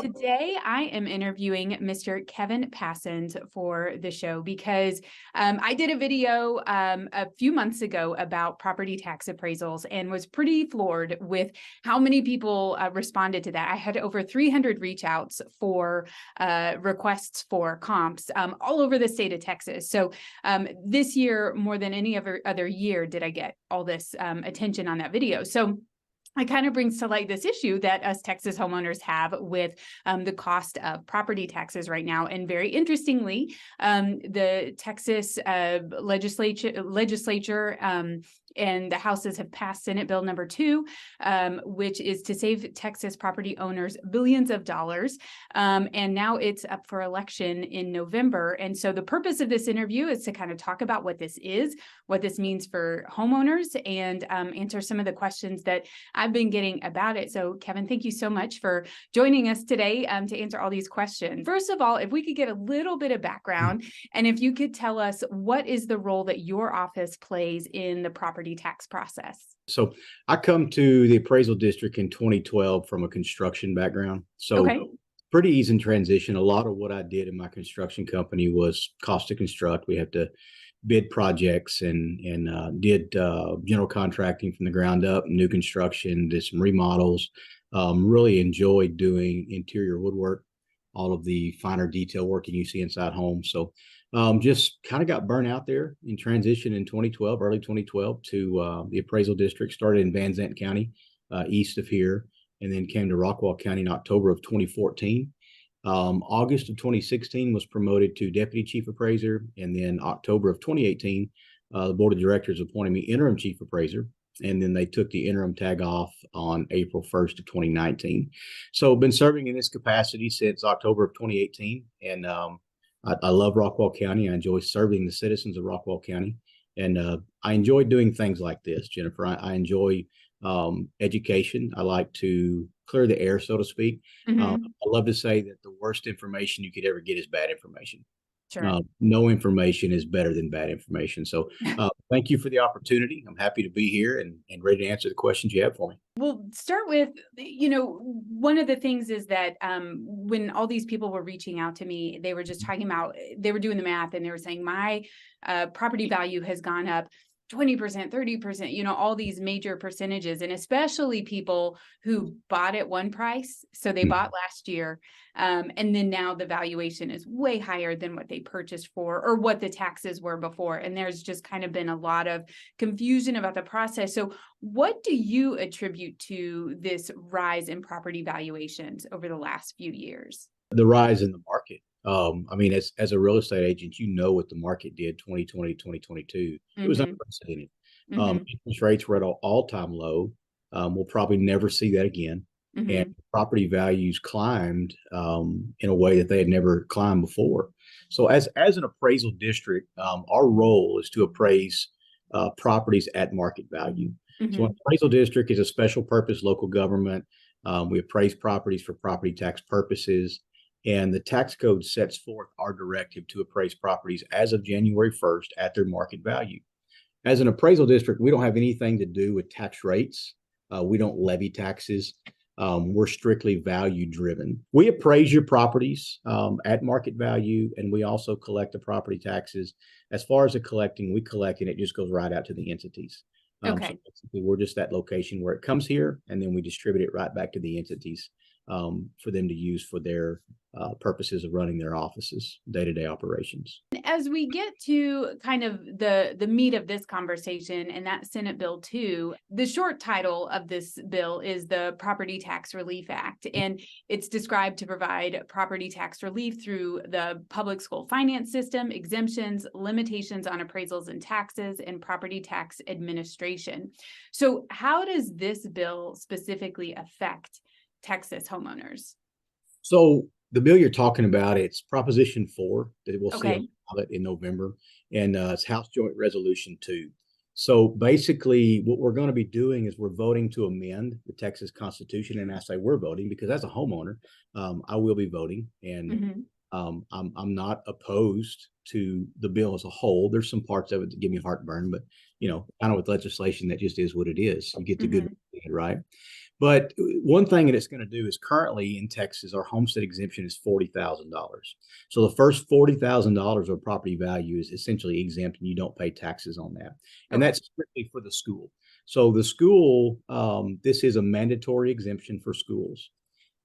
Today, I am interviewing Mr. Kevin Passons for the show because I did a video a few months ago about property tax appraisals and was pretty floored with how many people responded to that. I had over 300 reach outs for requests for comps all over the state of Texas. So this year, more than any other year, did I get all this attention on that video. So it kind of brings to light this issue that us Texas homeowners have with the cost of property taxes right now. And very interestingly, the Texas legislature and the houses have passed Senate Bill number 2, which is to save Texas property owners billions of dollars. And now it's up for election in November. And so the purpose of this interview is to kind of talk about what this is, what this means for homeowners, and answer some of the questions that I've been getting about it. So Kevin, thank you so much for joining us today to answer all these questions. First of all, if we could get a little bit of background, and if you could tell us what is the role that your office plays in the property tax process. So I come to the appraisal district in 2012 from a construction background. So pretty easy in transition. A lot of what I did in my construction company was cost to construct. We have to bid projects and did general contracting from the ground up, new construction, did some remodels. Really enjoyed doing interior woodwork, all of the finer detail work that you see inside homes. So just kind of got burnt out there in transition in 2012, early 2012 to the appraisal district. Started in Van Zandt County, east of here, and then came to Rockwall County in October of 2014. August of 2016 was promoted to deputy chief appraiser, and then October of 2018, the board of directors appointed me interim chief appraiser, and then they took the interim tag off on April 1st of 2019. So I've been serving in this capacity since October of 2018, and I love Rockwall County. I enjoy serving the citizens of Rockwall County, and I enjoy doing things like this, Jennifer. I enjoy education. I like to clear the air, so to speak. I love to say that the worst information you could ever get is bad information. Sure. No information is better than bad information. So thank you for the opportunity. I'm happy to be here and ready to answer the questions you have for me. We'll start with, one of the things is that when all these people were reaching out to me, they were just talking about, they were doing the math and they were saying my property value has gone up 20%, 30%, all these major percentages, and especially people who bought at one price. So they bought last year. And then now the valuation is way higher than what they purchased for or what the taxes were before. And there's just kind of been a lot of confusion about the process. So what do you attribute to this rise in property valuations over the last few years? The rise in the market. I mean, as a real estate agent, what the market did 2020, 2022. It was unprecedented. Interest rates were at an all-time low. We'll probably never see that again. And property values climbed in a way that they had never climbed before. So as an appraisal district, our role is to appraise properties at market value. So an appraisal district is a special purpose local government. We appraise properties for property tax purposes. And the tax code sets forth our directive to appraise properties as of January 1st at their market value. As an appraisal district, we don't have anything to do with tax rates. We don't levy taxes. We're strictly value driven. We appraise your properties at market value, and we also collect the property taxes. As far as the collecting, we collect, and it just goes right out to the entities. So basically, we're just that location where it comes here, and then we distribute it right back to the entities for them to use for their purposes of running their offices, day-to-day operations. As we get to kind of the meat of this conversation and that Senate Bill 2, the short title of this bill is the Property Tax Relief Act, and it's described to provide property tax relief through the public school finance system, exemptions, limitations on appraisals and taxes, and property tax administration. So how does this bill specifically affect Texas homeowners? So the bill you're talking about, it's Proposition 4 that we'll see on the ballot in November, and it's House Joint Resolution 2. So basically what we're going to be doing is we're voting to amend the Texas Constitution. And I say we're voting because as a homeowner, I will be voting, and I'm not opposed to the bill as a whole. There's some parts of it that give me heartburn, but kind of with legislation, that just is what it is. You get the good, right? But one thing that it's going to do is currently in Texas, our homestead exemption is $40,000. So the first $40,000 of property value is essentially exempt, and you don't pay taxes on that. And that's strictly for the school. So the school, this is a mandatory exemption for schools,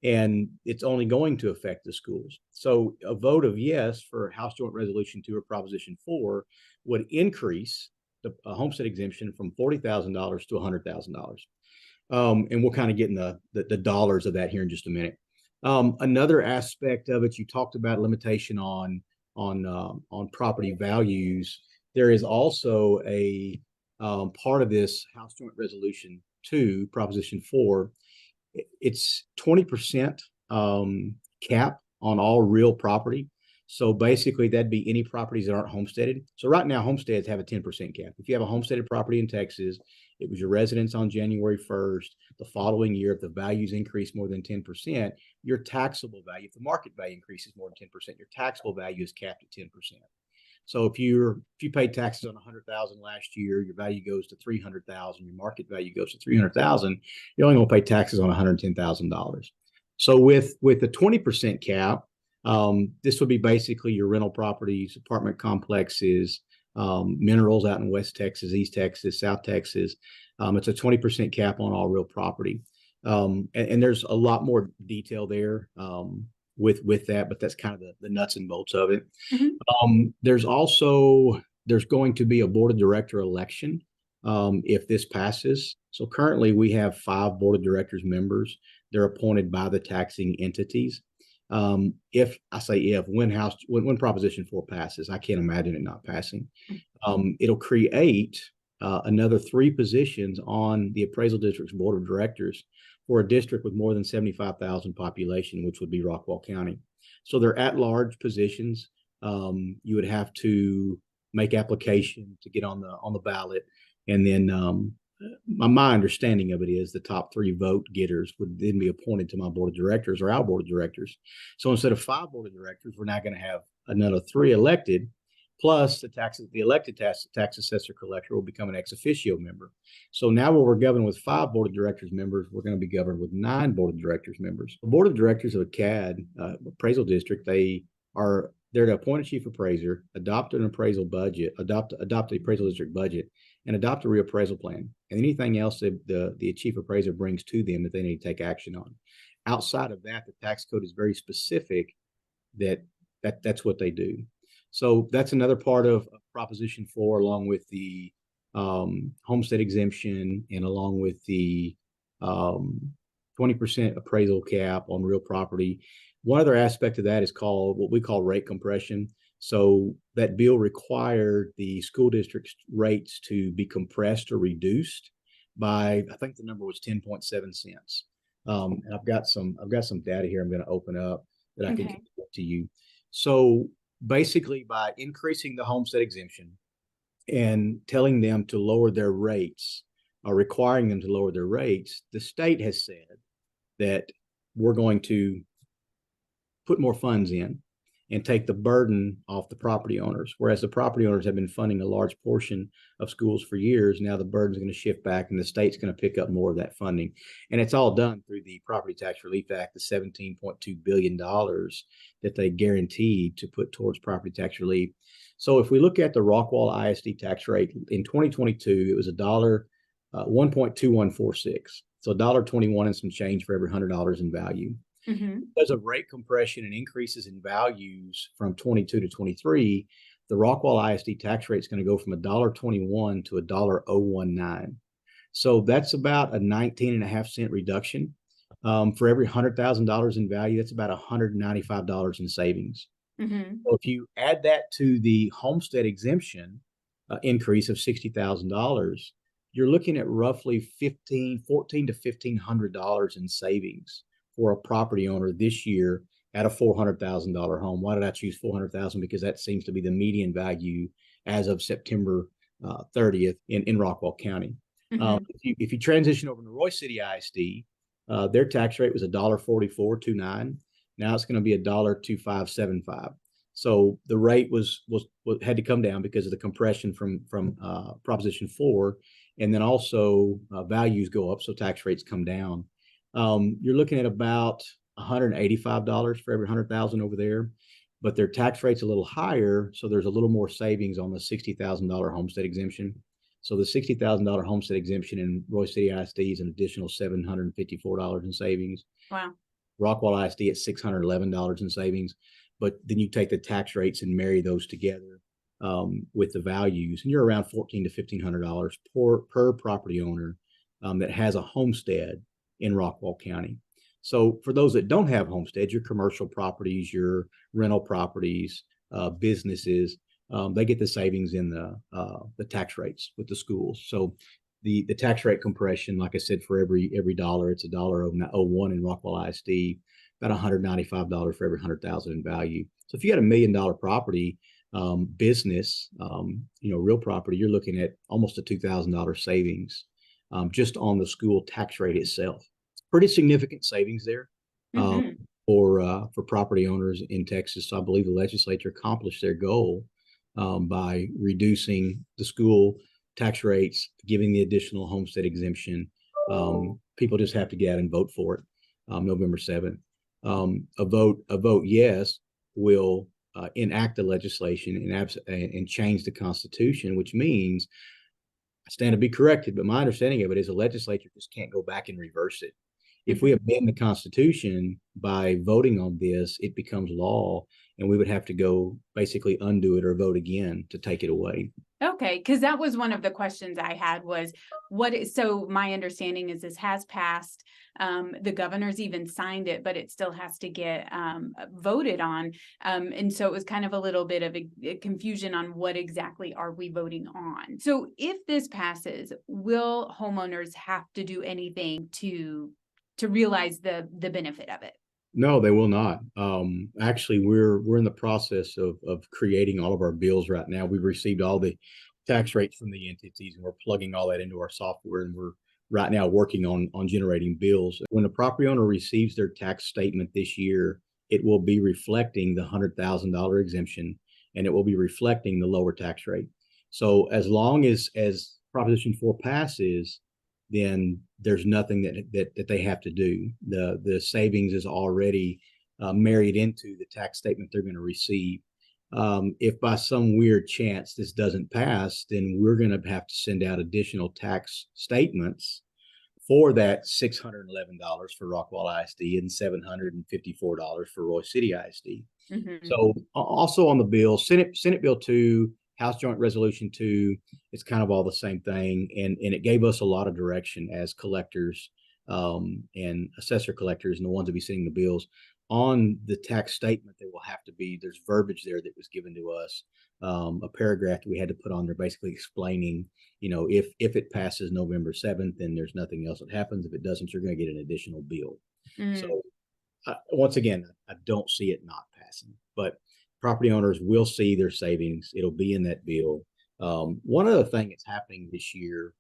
and it's only going to affect the schools. So a vote of yes for House Joint Resolution 2 or Proposition 4 would increase the homestead exemption from $40,000 to $100,000. And we'll kind of get in the dollars of that here in just a minute. Another aspect of it, you talked about limitation on property values. There is also a part of this House Joint Resolution 2, Proposition 4. It's 20% cap on all real property. So basically, that'd be any properties that aren't homesteaded. So right now, homesteads have a 10% cap. If you have a homesteaded property in Texas, it was your residence on January 1st. The following year, if the values increase more than 10%, your taxable value, if the market value increases more than 10%, your taxable value is capped at 10%. So if you paid taxes on 100,000 last year, your value goes to 300,000, your market value goes to 300,000, you're only going to pay taxes on $110,000. So with the 20% cap, this would be basically your rental properties, apartment complexes, minerals out in West Texas, East Texas, South Texas. It's a 20% cap on all real property. And there's a lot more detail there with that, but that's kind of the nuts and bolts of it. Mm-hmm. There's going to be a board of director election if this passes. So currently we have 5 board of directors members. They're appointed by the taxing entities. When Proposition 4 passes, I can't imagine it not passing. It'll create another 3 positions on the Appraisal District's board of directors for a district with more than 75,000 population, which would be Rockwall County. So they're at-large positions. You would have to make application to get on the ballot, and then my understanding of it is the top 3 vote getters would then be appointed to my board of directors or our board of directors. So instead of 5 board of directors, we're now going to have another 3 elected, plus the elected tax assessor collector will become an ex officio member. So now where we're governed with 5 board of directors members, we're going to be governed with 9 board of directors members. The board of directors of a CAD appraisal district, they're to appoint a chief appraiser, adopt an appraisal budget, adopt the appraisal district budget, and adopt a reappraisal plan, and anything else that the chief appraiser brings to them that they need to take action on. Outside of that, the tax code is very specific that's what they do. So that's another part of Proposition 4, along with the homestead exemption and along with the 20% appraisal cap on real property. One other aspect of that is called what we call rate compression. So that bill required the school district's rates to be compressed or reduced by, I think the number was 10.7 cents. And I've got some data here I'm going to open up that I can give to you. So basically, by increasing the homestead exemption and telling them to lower their rates or requiring them to lower their rates, the state has said that we're going to put more funds in and take the burden off the property owners. Whereas the property owners have been funding a large portion of schools for years, now the burden is going to shift back and the state's going to pick up more of that funding. And it's all done through the Property Tax Relief Act, the $17.2 billion that they guaranteed to put towards property tax relief. So if we look at the Rockwall ISD tax rate in 2022, it was $1.2146. So $1.21 and some change for every $100 in value. Mm-hmm. Because of rate compression and increases in values from 22 to 23, the Rockwall ISD tax rate is going to go from $1.21 to $1.019. So that's about a 19.5-cent reduction. For every $100,000 in value, that's about $195 in savings. Mm-hmm. So if you add that to the homestead exemption increase of $60,000, you're looking at roughly $1,400 to $1,500 in savings for a property owner this year at a $400,000 home. Why did I choose $400,000? Because that seems to be the median value as of September 30th in Rockwall County. Mm-hmm. If you transition over to Roy City ISD, their tax rate was $1.4429. Now it's going to be $1.2575. So the rate had to come down because of the compression from Proposition 4, and then also values go up, so tax rates come down. You're looking at about $185 for every 100,000 over there, but their tax rate's a little higher, so there's a little more savings on the $60,000 homestead exemption. So the $60,000 homestead exemption in Royce City ISD is an additional $754 in savings. Wow. Rockwall ISD at $611 in savings, but then you take the tax rates and marry those together with the values, and you're around $1,400 to $1,500 per property owner that has a homestead in Rockwall County. So for those that don't have homesteads, your commercial properties, your rental properties, businesses, they get the savings in the tax rates with the schools. So the tax rate compression, like I said, for every dollar, it's $1.01 in Rockwall ISD, about $195 for every 100,000 in value. So if you got $1 million property, business, real property, you're looking at almost a $2,000 savings just on the school tax rate itself. Pretty significant savings there for property owners in Texas. So I believe the legislature accomplished their goal by reducing the school tax rates, giving the additional homestead exemption. People just have to get out and vote for it November 7th. A vote yes will enact the legislation and change the Constitution, which means, I stand to be corrected, but my understanding of it is the legislature just can't go back and reverse it. If we amend the Constitution by voting on this, it becomes law, and we would have to go basically undo it or vote again to take it away. Okay, because that was one of the questions I had was so my understanding is this has passed. The governor's even signed it, but it still has to get voted on. And so it was kind of a little bit of a confusion on what exactly are we voting on. So if this passes, will homeowners have to do anything to realize the benefit of it? No, they will not. Actually, we're in the process of creating all of our bills right now. We've received all the tax rates from the entities, and we're plugging all that into our software, and we're right now working on generating bills. When a property owner receives their tax statement this year, it will be reflecting the $100,000 exemption, and it will be reflecting the lower tax rate. So as long as Proposition 4 passes, then there's nothing that they have to do. The savings is already married into the tax statement they're going to receive. If by some weird chance this doesn't pass, then we're going to have to send out additional tax statements for that $611 for Rockwall ISD and $754 for Royce City ISD. So also on the bill, Senate Bill 2, House Joint Resolution 2, it's kind of all the same thing. And it gave us a lot of direction as collectors and assessor collectors and the ones that be sending the bills. On the tax statement, there will have to be, there's verbiage there that was given to us, a paragraph that we had to put on there basically explaining, if it passes November 7th, then there's nothing else that happens. If it doesn't, you're going to get an additional bill. So once again, I don't see it not passing, but property owners will see their savings. It'll be in that bill. One other thing that's happening this year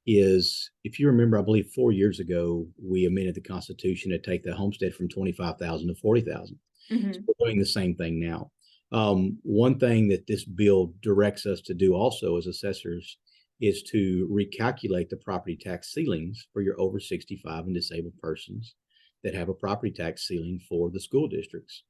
is, if you remember, I believe 4 years ago, we amended the Constitution to take the homestead from 25,000 to 40,000. So we're doing the same thing now. One thing that this bill directs us to do also as assessors is to recalculate the property tax ceilings for your over 65 and disabled persons that have a property tax ceiling for the school districts.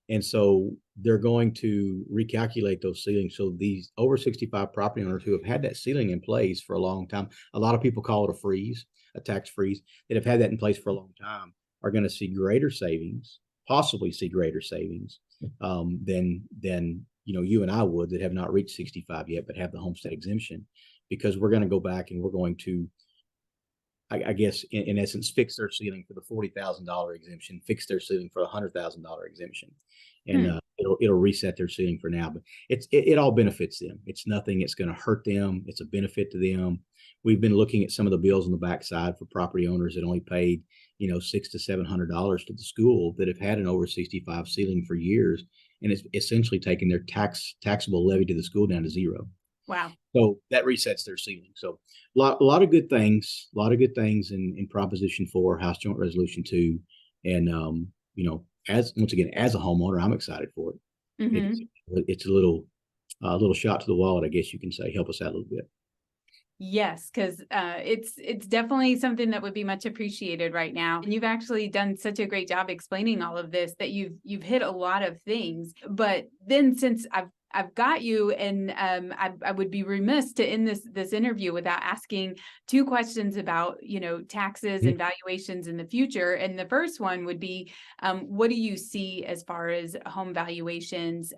And so they're going to recalculate those ceilings. So these over 65 property owners who have had that ceiling in place for a long time, a lot of people call it a freeze, a tax freeze, that have had that in place for a long time, are going to see greater savings, possibly see greater savings than you and I would, that have not reached 65 yet, but have the homestead exemption, because we're going to go back and we're going to, I guess, in essence, fix their ceiling for the $40,000 exemption, fix their ceiling for the $100,000 exemption, and it'll reset their ceiling for now. But it all benefits them. It's nothing. It's going to hurt them. It's a benefit to them. We've been looking at some of the bills on the backside for property owners that only paid $600 to $700 to the school, that have had an over 65 ceiling for years, and it's essentially taken their taxable levy to the school down to zero. Wow. So that resets their ceiling. So a lot of good things, in Proposition 4, House Joint Resolution 2. And, as a homeowner, I'm excited for it. It's a little shot to the wallet, I guess you can say, help us out a little bit. Yes, because it's definitely something that would be much appreciated right now. And you've actually done such a great job explaining all of this that you've hit a lot of things. But then since I've got you, and I would be remiss to end this interview without asking two questions about, taxes and valuations in the future. And the first one would be, what do you see as far as home valuations,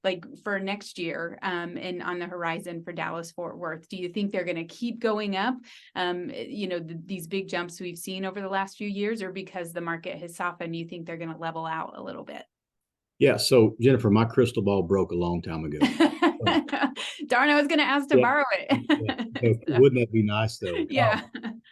like for next year, and on the horizon for Dallas Fort Worth? Do you think they're going to keep going up? These big jumps we've seen over the last few years, or because the market has softened, you think they're going to level out a little bit? Yeah. So Jennifer, my crystal ball broke a long time ago. Darn, I was going to ask to Yeah, borrow yeah. it. Wouldn't that be nice though? Yeah.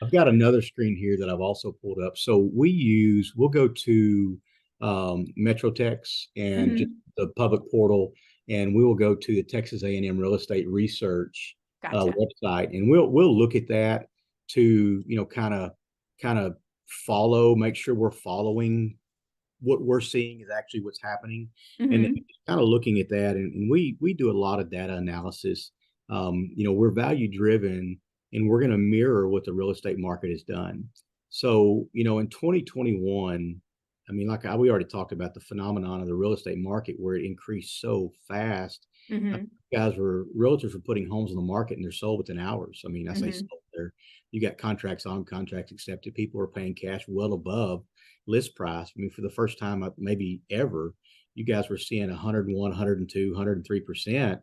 I've got another screen here that I've also pulled up. So we'll go to MetroTex and just the public portal, and we will go to the Texas A&M Real Estate Research Gotcha. website, and we'll look at that to kind of make sure we're following what we're seeing is actually what's happening, and kind of looking at that. And we do a lot of data analysis. We're value driven, and we're going to mirror what the real estate market has done. So, in 2021, I mean, we already talked about the phenomenon of the real estate market where it increased so fast. Realtors were putting homes on the market and they're sold within hours. I mean, I say sold there. You got contracts accepted. People are paying cash well above list price. I mean, for the first time, maybe ever, you guys were seeing 101, 102, 103%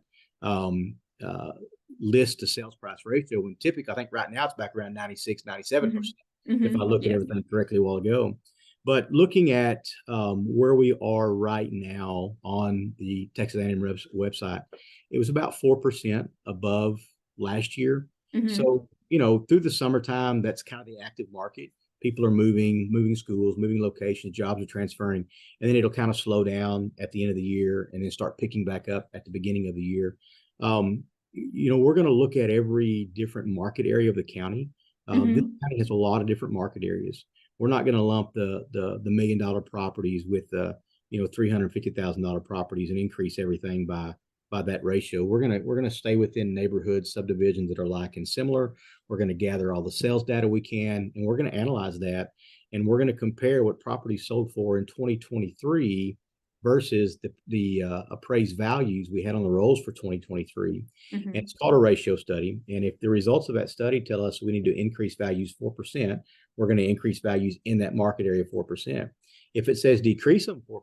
list to sales price ratio, when typically, I think right now it's back around 96, 97%, if I looked at everything correctly a while ago. But looking at where we are right now on the Texas A&M website, it was about 4% above last year. So, through the summertime, that's kind of the active market. People are moving schools, moving locations, jobs are transferring, and then it'll kind of slow down at the end of the year and then start picking back up at the beginning of the year. We're going to look at every different market area of the county. This county has a lot of different market areas. We're not going to lump the $1 million properties with the $350,000 properties and increase everything by that ratio. We're gonna stay within neighborhoods, subdivisions that are like and similar. We're going to gather all the sales data we can, and we're going to analyze that, and we're going to compare what properties sold for in 2023 versus the appraised values we had on the rolls for 2023. And it's called a ratio study. And if the results of that study tell us we need to increase values 4%, we're going to increase values in that market area 4%. If it says decrease them 4%,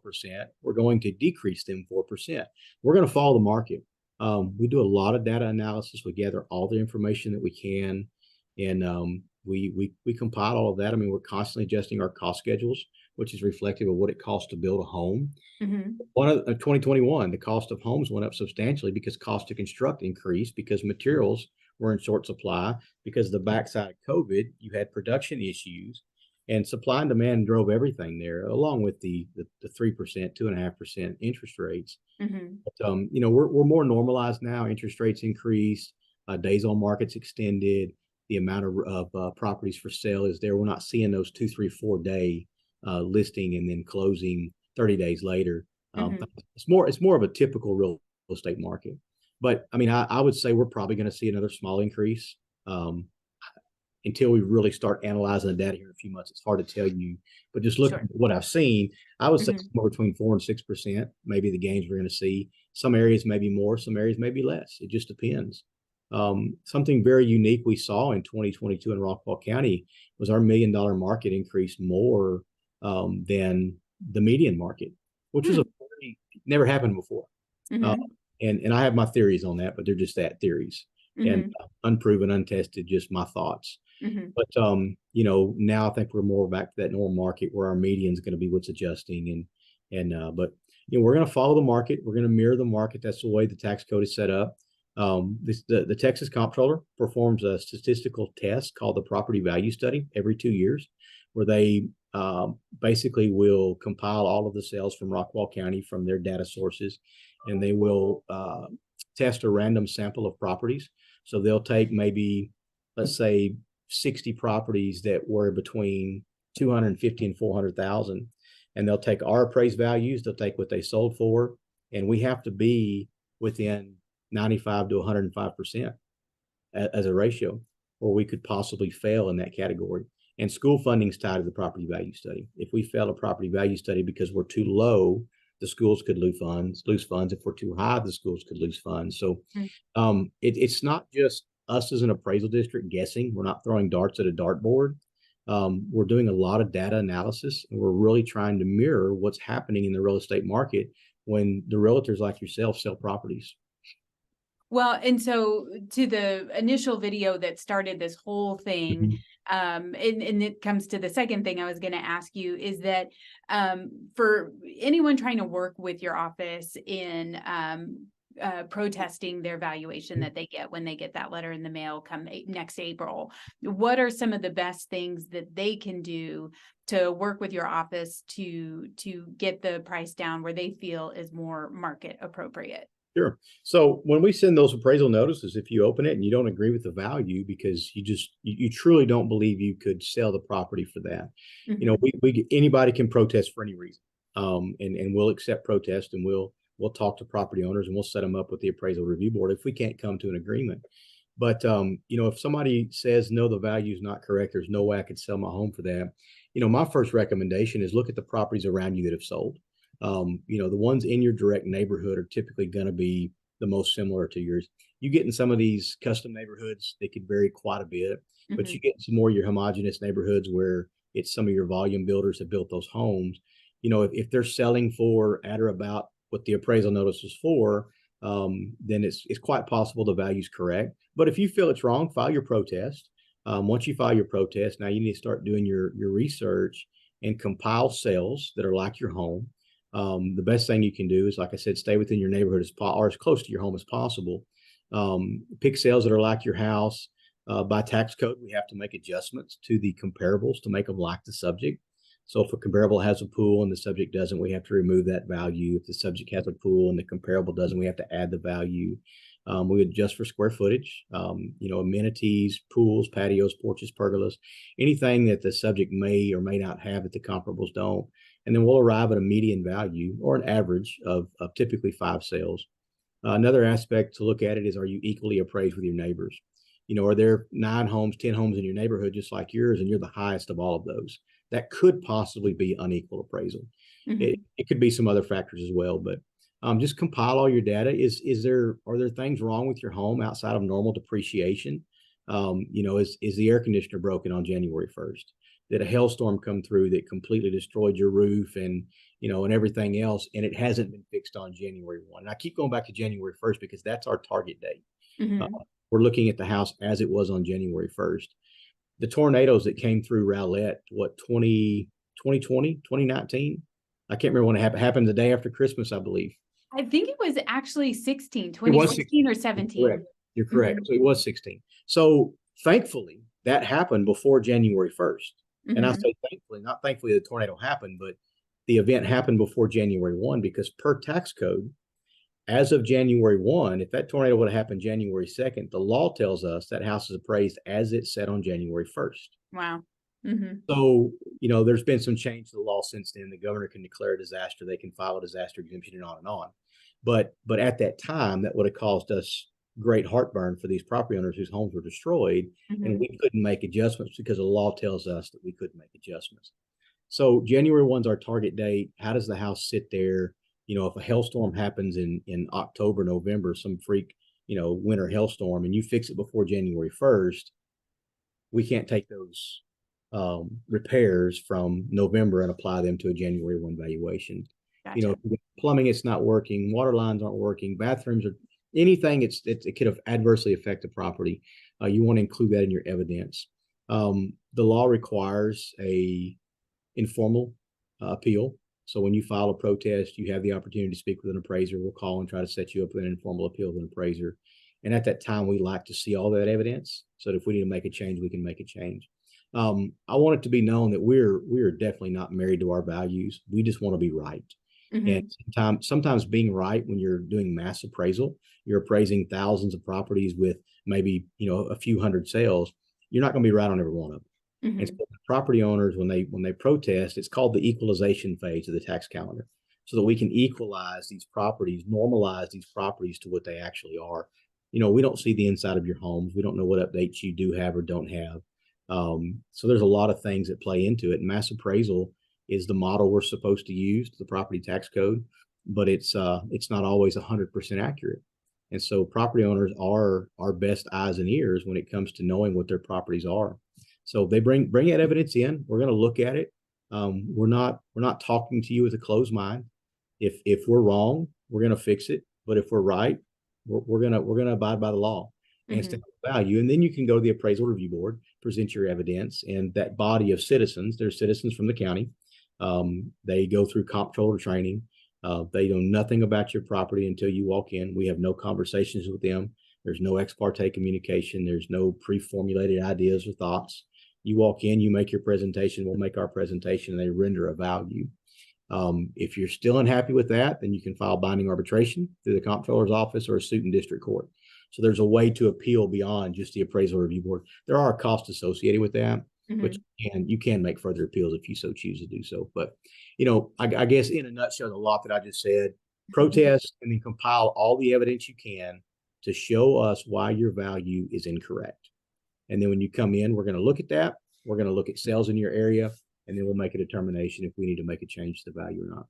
we're going to decrease them 4%. We're going to follow the market. We do a lot of data analysis. We gather all the information that we can, and we compile all of that. I mean, we're constantly adjusting our cost schedules, which is reflective of what it costs to build a home. One of 2021, the cost of homes went up substantially because cost to construct increased because materials were in short supply. Because of the backside of COVID, you had production issues, and supply and demand drove everything there, along with the 3%, 2.5% interest rates. But, we're more normalized now. Interest rates increased, days on markets extended, the amount of properties for sale is there. We're not seeing those 2, 3, 4 day listing and then closing 30 days later. It's more of a typical real estate market. But I mean, I would say we're probably going to see another small increase until we really start analyzing the data here in a few months. It's hard to tell you, but just looking at what I've seen, I would say somewhere between 4 and 6%, maybe the gains we're going to see. Some areas may be more, some areas may be less. It just depends. Something very unique we saw in 2022 in Rockwall County was our $1 million market increased more than the median market, which was never happened before. And I have my theories on that, but they're just that, theories, and unproven, untested, just my thoughts. But now I think we're more back to that normal market where our median is going to be what's adjusting, but we're going to follow the market. We're going to mirror the market. That's the way the tax code is set up. The Texas Comptroller performs a statistical test called the Property Value Study every 2 years, where they basically will compile all of the sales from Rockwall County from their data sources, and they will test a random sample of properties. So they'll take maybe, let's say, 60 properties that were between 250 and 400,000, and they'll take our appraised values. They'll take what they sold for, and we have to be within 95 to 105%. as a ratio, or we could possibly fail in that category. And school funding is tied to the property value study. If we fail a property value study because we're too low, the schools could lose funds. If we're too high, the schools could lose funds. So it's not just us as an appraisal district guessing. We're not throwing darts at a dartboard. We're doing a lot of data analysis, and we're really trying to mirror what's happening in the real estate market when the realtors like yourself sell properties. Well, and so to the initial video that started this whole thing, and it comes to the second thing I was going to ask you is that for anyone trying to work with your office in protesting their valuation that they get when they get that letter in the mail come next April, what are some of the best things that they can do to work with your office to get the price down where they feel is more market appropriate? Sure. So when we send those appraisal notices, if you open it and you don't agree with the value because you truly don't believe you could sell the property for that, you know, anybody can protest for any reason, and we'll accept protest, and we'll talk to property owners, and we'll set them up with the appraisal review board if we can't come to an agreement. But you know, if somebody says no, the value is not correct, there's no way I could sell my home for that. You know, my first recommendation is look at the properties around you that have sold. You know, the ones in your direct neighborhood are typically going to be the most similar to yours. You get in some of these custom neighborhoods, they could vary quite a bit, but you get some more your homogeneous neighborhoods where it's some of your volume builders have built those homes. You know, if they're selling for at or about what the appraisal notice was for, then it's quite possible the value is correct. But if you feel it's wrong, file your protest. Once you file your protest, now you need to start doing your research and compile sales that are like your home. The best thing you can do is, like I said, stay within your neighborhood or as close to your home as possible. Pick sales that are like your house. By tax code, we have to make adjustments to the comparables to make them like the subject. So if a comparable has a pool and the subject doesn't, we have to remove that value. If the subject has a pool and the comparable doesn't, we have to add the value. We adjust for square footage, you know, amenities, pools, patios, porches, pergolas, anything that the subject may or may not have that the comparables don't. And then we'll arrive at a median value or an average of typically 5 sales. Another aspect to look at it is, are you equally appraised with your neighbors? You know, are there 9 homes, 10 homes in your neighborhood just like yours, and you're the highest of all of those? That could possibly be unequal appraisal. It could be some other factors as well, but just compile all your data. Are there things wrong with your home outside of normal depreciation? You know, is the air conditioner broken on January 1st? Did a hailstorm come through that completely destroyed your roof and, you know, and everything else, and it hasn't been fixed on January 1? And I keep going back to January 1st because that's our target date. We're looking at the house as it was on January 1st. The tornadoes that came through Rowlett, 2020, 2019? I can't remember when it happened the day after Christmas, I believe. I think it was actually 2016 or 17. You're correct. So it was 16. So thankfully, that happened before January 1st. And I say thankfully, not thankfully the tornado happened, but the event happened before January 1, because per tax code, as of January 1, if that tornado would have happened January 2nd, the law tells us that house is appraised as it said on January 1st. Wow. So, you know, there's been some change to the law since then. The governor can declare a disaster. They can file a disaster exemption and on and on. But at that time, that would have caused us great heartburn for these property owners whose homes were destroyed, and we couldn't make adjustments because the law tells us that we couldn't make adjustments. So January 1's our target date. How does the house sit there? You know, if a hailstorm happens in October, November, some freak, you know, winter hailstorm, and you fix it before January 1st, we can't take those repairs from November and apply them to a January 1 valuation. Gotcha. You know, plumbing, it's not working, water lines aren't working, bathrooms are anything, it could have adversely affect the property. You want to include that in your evidence. The law requires a informal appeal. So when you file a protest, you have the opportunity to speak with an appraiser. We'll call and try to set you up with an informal appeal with an appraiser. And at that time, we like to see all that evidence so that if we need to make a change, we can make a change. I want it to be known that we're definitely not married to our values. We just want to be right. And sometimes being right, when you're doing mass appraisal, you're appraising thousands of properties with maybe, you know, a few hundred sales, you're not going to be right on every one of them. And so the property owners, when they protest, it's called the equalization phase of the tax calendar, so that we can equalize these properties, normalize these properties to what they actually are. we don't see the inside of your homes. We don't know what updates you do have or don't have. So there's a lot of things that play into it. Mass appraisal is the model we're supposed to use to the property tax code, but it's not always 100% accurate. And so property owners are our best eyes and ears when it comes to knowing what their properties are. So they bring that evidence in. We're going to look at it. We're not talking to you with a closed mind. If we're wrong, we're going to fix it. But if we're right, we're gonna abide by the law and stand on value. And then you can go to the appraisal review board, present your evidence, and that body of citizens. They're citizens from the county. They go through comptroller training. They know nothing about your property until you walk in. We have no conversations with them. There's no ex parte communication. There's no pre-formulated ideas or thoughts. You walk in, you make your presentation, we'll make our presentation, and they render a value. If you're still unhappy with that, then you can file binding arbitration through the comptroller's office or a suit in district court. So there's a way to appeal beyond just the appraisal review board. There are costs associated with that, but you can make further appeals if you so choose to do so. But, I guess in a nutshell, a lot that I just said, protest and then compile all the evidence you can to show us why your value is incorrect. And then when you come in, we're going to look at that. We're going to look at sales in your area, and then we'll make a determination if we need to make a change to the value or not.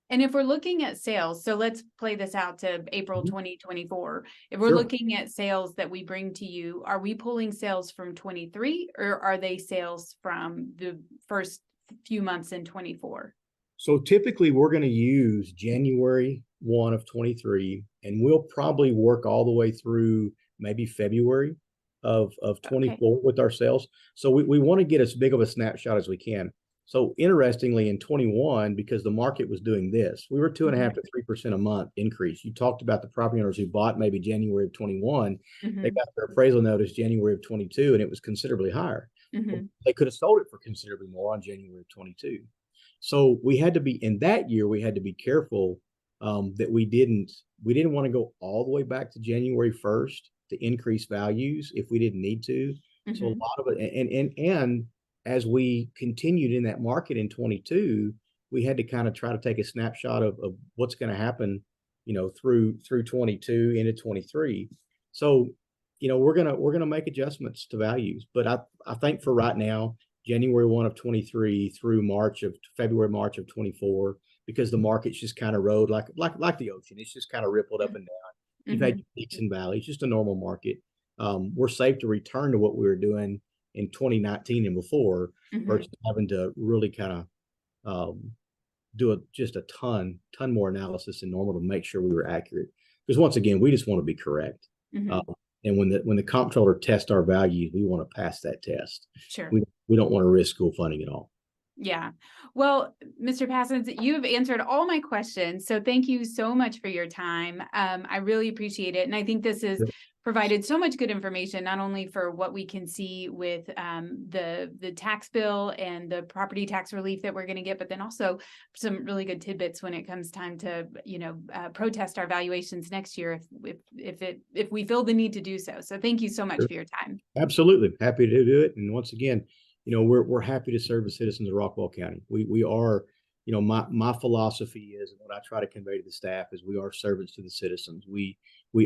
And if we're looking at sales, so let's play this out to April 2024. If we're looking at sales that we bring to you, are we pulling sales from 23 or are they sales from the first few months in 24? So typically we're going to use January 1 of 23, and we'll probably work all the way through maybe February of 24 with our sales. So we want to get as big of a snapshot as we can. So interestingly, in 21, because the market was doing this, we were 2.5% to 3% a month increase. You talked about the property owners who bought maybe January of 21, they got their appraisal notice January of 22, and it was considerably higher. They could have sold it for considerably more on January of 22. So we had to be, in that year, we had to be careful that we didn't want to go all the way back to January 1st to increase values if we didn't need to. So a lot of it, and as we continued in that market in 22, we had to kind of try to take a snapshot of what's going to happen, through 22 into 23. So, we're gonna make adjustments to values, but I think for right now, January 1 of 23 through February, March of 24, because the market's just kind of rode like the ocean. It's just kind of rippled up and down. You've had peaks and valleys, just a normal market. We're safe to return to what we were doing in 2019 and before, versus having to really kind of do just a ton more analysis than normal to make sure we were accurate. Because once again, we just want to be correct. And when the comptroller tests our values, we want to pass that test. Sure. We don't want to risk school funding at all. Yeah. Well, Mr. Passons, you've answered all my questions. So thank you so much for your time. I really appreciate it. And I think this has provided so much good information, not only for what we can see with the tax bill and the property tax relief that we're going to get, but then also some really good tidbits when it comes time to, protest our valuations next year if we feel the need to do so. So thank you so much for your time. Absolutely. Happy to do it. And once again, we're happy to serve the citizens of Rockwall County. We are, my philosophy is, and what I try to convey to the staff is, we are servants to the citizens. We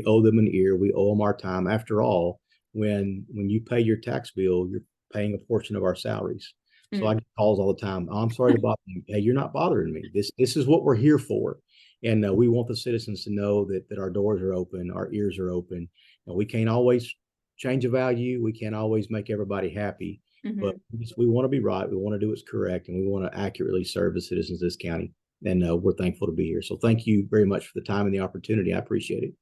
owe them an ear. We owe them our time. After all, when you pay your tax bill, you're paying a portion of our salaries. So I get calls all the time. Oh, I'm sorry to bother you. Hey, you're not bothering me. This is what we're here for. And we want the citizens to know that our doors are open, our ears are open. We can't always change a value. We can't always make everybody happy. But we want to be right. We want to do what's correct, and we want to accurately serve the citizens of this county. And we're thankful to be here. So thank you very much for the time and the opportunity. I appreciate it.